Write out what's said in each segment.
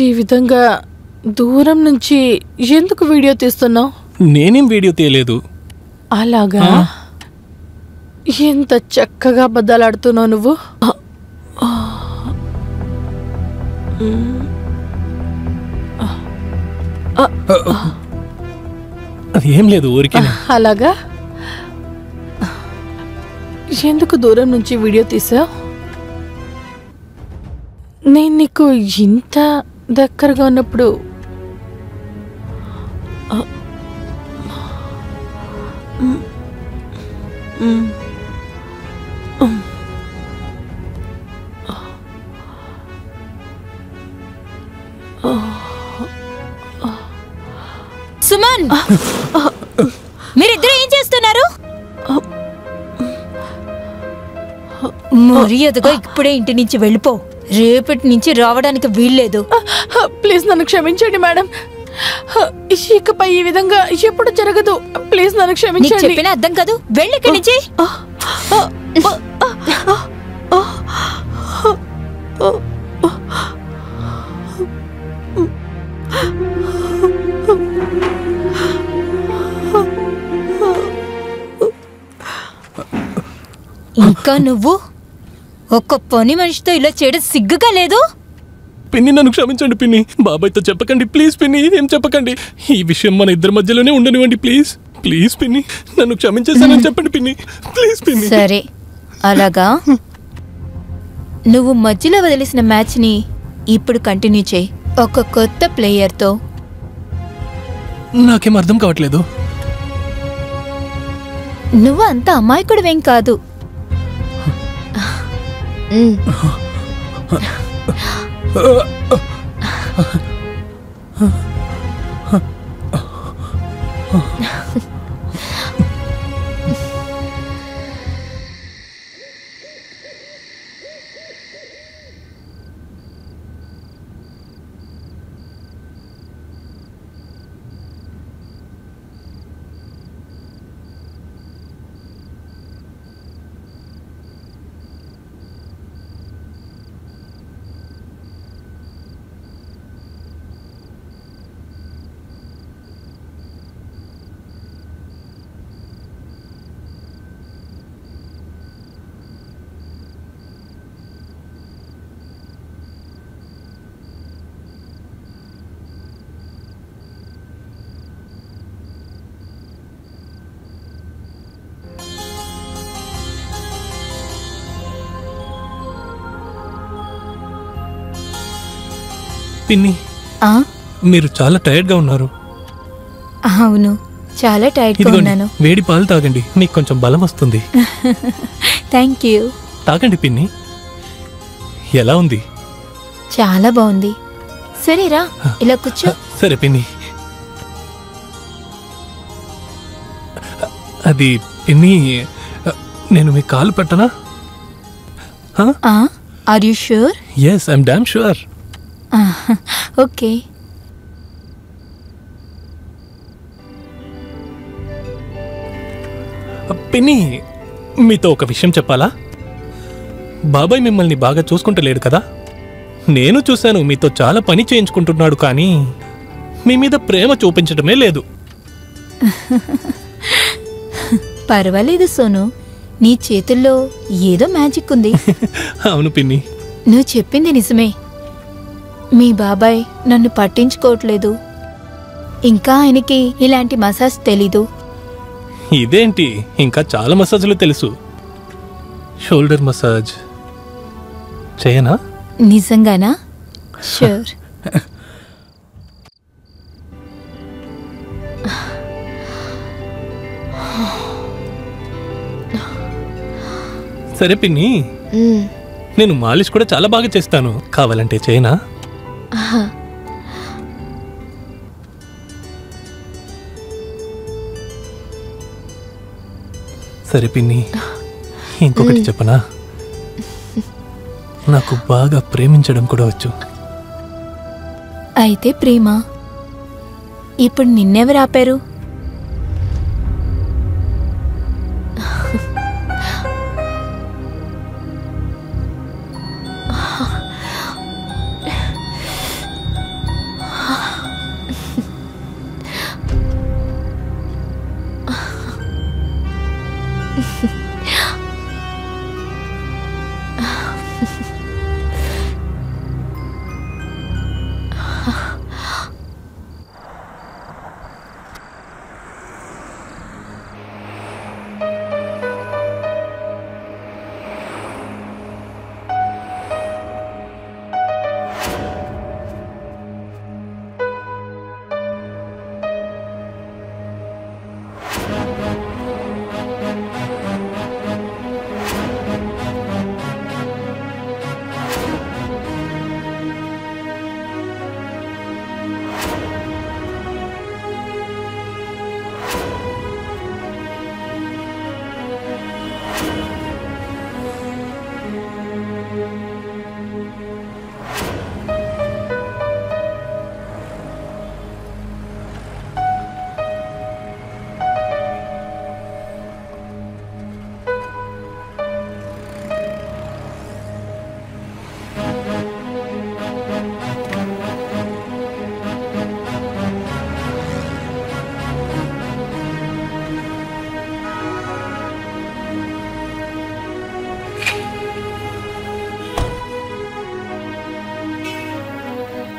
ఈ విధంగా దూరం నుంచి ఎందుకు వీడియో తీస్తున్నావు? నేనేం వీడియో తీయలేదు. అలాగా? ఎంత చక్కగా బద్దలాడుతున్నావు నువ్వు. అది ఏం లేదు, ఊరికే. అలాగా? ఎందుకు దూరం నుంచి వీడియో తీసావు? నేను నీకు ఇంత దగ్గరగా ఉన్నప్పుడు సుమన్, మీరిద్దరు ఏం చేస్తున్నారు? మర్యాదగా ఇప్పుడే ఇంటి నుంచి వెళ్ళిపో. రేపటి నుంచి రావడానికి వీల్లేదు. ప్లీజ్ నన్ను క్షమించండి మేడం. ఇకపై ఈ విధంగా ఎప్పుడు జరగదు. ప్లీజ్ నన్ను క్షమించండి. చెప్పిన అర్థం కాదు, వెళ్ళి ఇక్కడి నుంచి. ఇంకా నువ్వు ఒక్క పని మనిషితో ఇలా చేయడం సిగ్గుగా లేదు? పిన్ని, నన్ను క్షమించండి పిన్ని. బాబాయ్తో చెప్పకండి ప్లీజ్ పిన్ని, ఏం చెప్పకండి. ఈ విషయం మన ఇద్దరి మధ్యలోనే ఉండనివ్వండి ప్లీజ్. ప్లీజ్ పిన్ని, నన్ను క్షమించేసానని చెప్పండి పిన్ని, ప్లీజ్ పిన్ని. సరే, అలాగా. నువ్వు మధ్యలో వదిలేసిన మ్యాచ్ని ఇప్పుడు కంటిన్యూ చేయి, ఒక కొత్త ప్లేయర్తో. నాకేం అర్థం కావట్లేదు. నువ్వు అంత అమాయకుడివేం కాదు. పిన్ని, మీరు చాలా టైర్డ్ గా ఉన్నారు. అవును, చాలా టైర్డ్ గా ఉన్నాను. వేడి పాలు తాగండి, మీకు కొంచెం బలం వస్తుంది. Thank you. తాగండి పిన్ని. ఎలా ఉంది? చాలా బాగుంది. సరేరా, ఇలా కూర్చో. సరే పిన్ని. అది పిన్ని, నేను మీ కాలు పెట్టనా? Are you sure? Yes, I'm damn sure. Okay. పిన్ని, మీతో ఒక విషయం చెప్పాలా? బాబాయ్ మిమ్మల్ని బాగా చూసుకుంటలేడు కదా. నేను చూశాను, మీతో చాలా పని చేయించుకుంటున్నాడు, కానీ మీ మీద ప్రేమ చూపించడమే లేదు. పర్వాలేదు సోను, నీ చేతుల్లో ఏదో మ్యాజిక్ ఉంది. అవును పిన్ని, నువ్వు చెప్పింది నిజమే. మీ బాబాయ్ నన్ను పట్టించుకోవట్లేదు. ఇంకా ఆయనకి ఇలాంటి మసాజ్ తెలీదు. ఇదేంటి, ఇంకా చాలా మసాజ్లు తెలుసు. షోల్డర్ మసాజ్ చేయనా? నిజంగానా? షూర్. సరే పిన్ని, నేను మాలిష్ కూడా చాలా బాగా చేస్తాను, కావాలంటే చేయనా? సరే పిన్ని, ఇంకొకటి చెప్పనా? నాకు బాగా ప్రేమించడం కూడా వచ్చు. అయితే ప్రేమ. ఇప్పుడు నిన్నెవరు ఆపారు?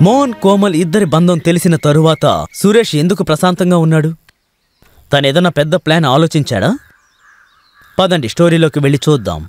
మోహన్ కోమల్ ఇద్దరి బంధం తెలిసిన తరువాత సురేష్ ఎందుకు ప్రశాంతంగా ఉన్నాడు? తనేదన్నా పెద్ద ప్లాన్ ఆలోచించాడా? పదండి స్టోరీలోకి వెళ్ళి చూద్దాం.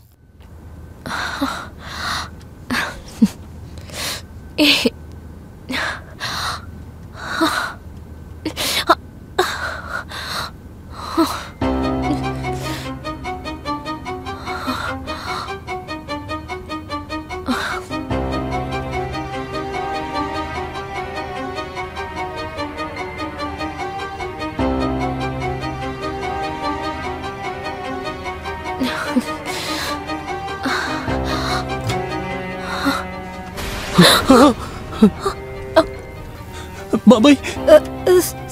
బాబాయ్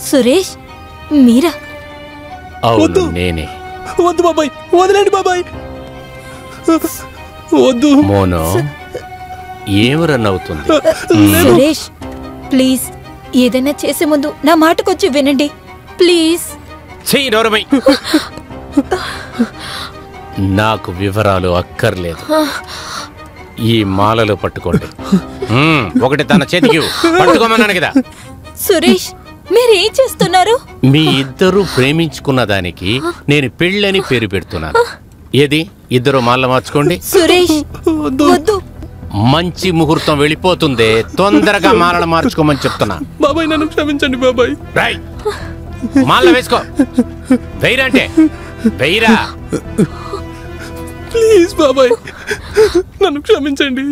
సురేష్ మీరా? వద్దు నేనే. వద్దు బాబాయ్, వదిలేండి బాబాయ్, వద్దు. మోనో ఏం రన్ అవుతుంది? సురేష్ ప్లీజ్ ఏదైనా చేసే ముందు నా మాటకొచ్చి వినండి ప్లీజ్. చెయ్యి నోరమై. నాకు వివరాలు అక్కర్లేదు. ఈ మాలలో పట్టుకోండి. ఒకటి తన చేతికి పట్టుకోమన్నాను కదా. సురేష్ మీరేం చేస్తున్నారు? మీ ఇద్దరు ప్రేమించుకున్న దానికి నేను పెళ్ళని పేరు పెడుతున్నాను. ఏది ఇద్దరు మాల మార్చుకోండి. సురేష్ వద్దు. మంచి ముహూర్తం వెళ్ళిపోతుంది, తొందరగా మాలలు మార్చుకోమని చెప్తున్నా. బాబాయ్ నన్ను క్షమించండి బాబాయ్. రై మాల వేసుకో. వెయ్యరా అంటే వెయ్యరా. ప్లీజ్ బాబాయ్ నన్ను క్షమించండి.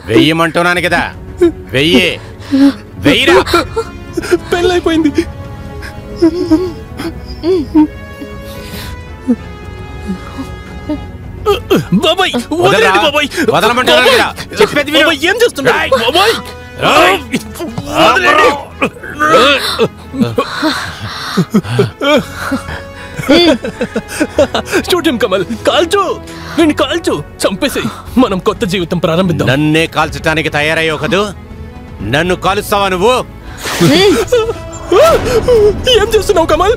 వెయ్యమంటున్నాను కదా, వెయ్యి. వెయ్యరా. పెళ్ళైపోయింది. బాబాయ్ వదలండి బాబాయ్. వదలమంటున్నాను కదా, చెప్పేది విను. బాబాయ్ ఏం చేస్తున్నావు బాబాయ్? వదలండి. చూడు కమల్, కాల్చు, వీడిని కాల్చు, చంపేసేయ్. మనం కొత్త జీవితం ప్రారంభిద్దాం. నన్నే కాల్చడానికి తయారయ్యావు కదూ, నన్ను కాలుస్తావా నువ్వు? ఏం చేస్తున్నావు కమల్?